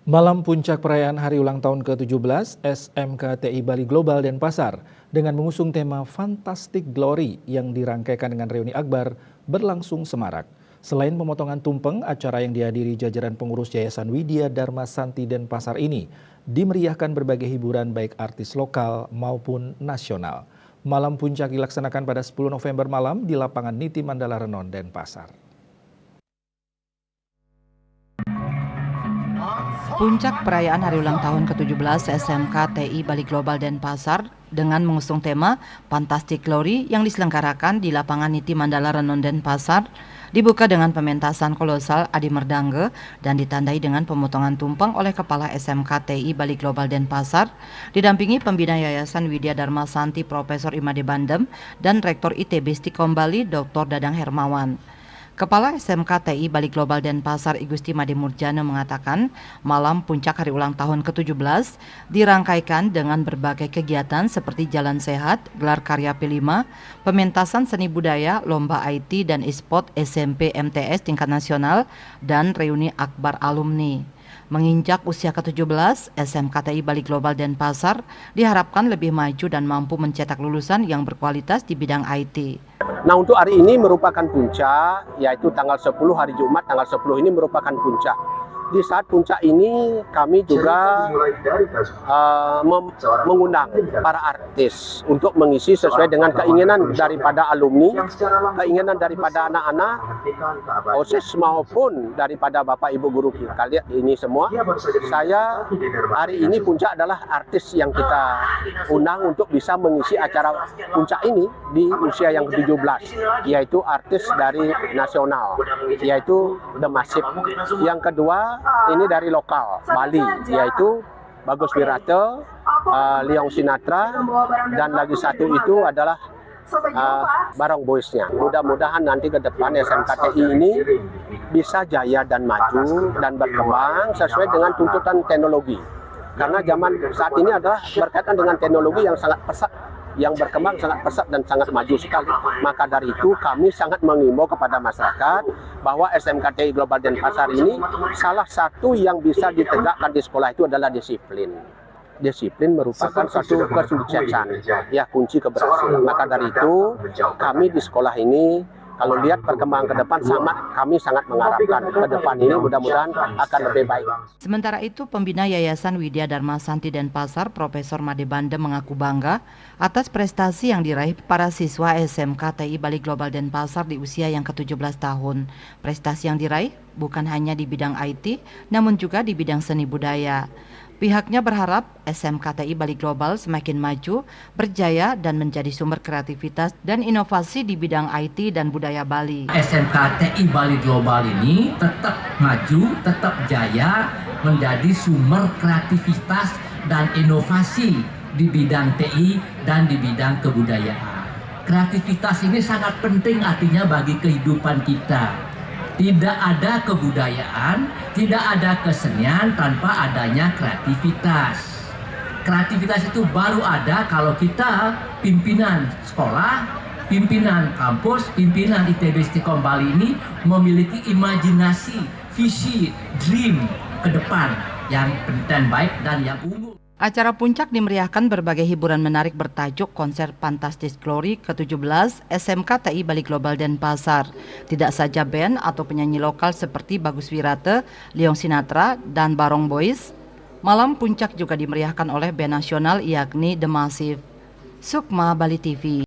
Malam puncak perayaan hari ulang tahun ke-17 SMKTI Bali Global Denpasar dengan mengusung tema Fantastic Glory yang dirangkaikan dengan reuni akbar berlangsung semarak. Selain pemotongan tumpeng, acara yang dihadiri jajaran pengurus Yayasan Widya Dharma Santi Denpasar ini dimeriahkan berbagai hiburan baik artis lokal maupun nasional. Malam puncak dilaksanakan pada 10 November malam di lapangan Niti Mandala Renon, Denpasar. Puncak perayaan hari ulang tahun ke-17 SMKTI Bali Global Denpasar dengan mengusung tema Fantastic Glory yang diselenggarakan di lapangan Niti Mandala Renon Denpasar dibuka dengan pementasan kolosal Adi Merdangge dan ditandai dengan pemotongan tumpeng oleh Kepala SMKTI Bali Global Denpasar didampingi Pembina Yayasan Widya Dharma Santi Profesor Imade Bandem dan Rektor ITB Stikom Bali Dr. Dadang Hermawan. Kepala SMKTI Bali Global Denpasar Igusti Made Murjana mengatakan malam puncak hari ulang tahun ke-17 dirangkaikan dengan berbagai kegiatan seperti jalan sehat, gelar karya P5, pementasan seni budaya, lomba IT dan e-sport SMP MTS tingkat nasional, dan reuni akbar alumni. Menginjak usia ke-17, SMKTI Bali Global Denpasar diharapkan lebih maju dan mampu mencetak lulusan yang berkualitas di bidang IT. Nah, untuk hari ini merupakan puncak, yaitu tanggal 10 hari Jumat, tanggal 10 ini merupakan puncak. Di saat puncak ini kami juga mengundang para artis untuk mengisi sesuai dengan keinginan daripada alumni, keinginan daripada anak-anak, OSIS maupun daripada Bapak Ibu guru kalian ini semua. Saya hari ini puncak adalah artis yang kita undang untuk bisa mengisi acara puncak ini di usia yang ke-17, yaitu artis dari nasional, yaitu The Massive. Yang kedua ini dari lokal Bali, yaitu Bagus Wirata, Leong Sinatra, dan lagi satu itu adalah Barong Boys-nya. Mudah-mudahan nanti ke depan SMKTI ini bisa jaya dan maju dan berkembang sesuai dengan tuntutan teknologi. Karena zaman saat ini adalah berkaitan dengan teknologi yang sangat pesat, yang berkembang sangat pesat dan sangat maju sekali. Maka dari itu kami sangat mengimbau kepada masyarakat bahwa SMKTI Global Denpasar ini salah satu yang bisa ditegakkan di sekolah itu adalah disiplin. Disiplin merupakan satu kesuksesan, ya kunci keberhasilan. Maka dari itu kami di sekolah ini kalau lihat perkembangan ke depan kami sangat mengharapkan ke depan ini mudah-mudahan akan lebih baik. Sementara itu, Pembina Yayasan Widya Dharma Santi Denpasar Profesor Made Bandem mengaku bangga atas prestasi yang diraih para siswa SMKTI Bali Global Denpasar di usia yang ke-17 tahun. Prestasi yang diraih bukan hanya di bidang IT, namun juga di bidang seni budaya. Pihaknya berharap SMKTI Bali Global semakin maju, berjaya, dan menjadi sumber kreativitas dan inovasi di bidang IT dan budaya Bali. SMKTI Bali Global ini tetap maju, tetap jaya, menjadi sumber kreativitas dan inovasi di bidang TI dan di bidang kebudayaan. Kreativitas ini sangat penting artinya bagi kehidupan kita. Tidak ada kebudayaan, tidak ada kesenian tanpa adanya kreativitas. Kreativitas itu baru ada kalau kita pimpinan sekolah, pimpinan kampus, pimpinan ITB Stikom Bali ini memiliki imajinasi, visi, dream ke depan yang penting, baik dan yang unggul. Acara puncak dimeriahkan berbagai hiburan menarik bertajuk konser Fantastic Glory ke-17 SMKTI Bali Global Denpasar. Tidak saja band atau penyanyi lokal seperti Bagus Wirata, Leong Sinatra, dan Barong Boys, malam puncak juga dimeriahkan oleh band nasional yakni The Massive. Sukma, Bali TV.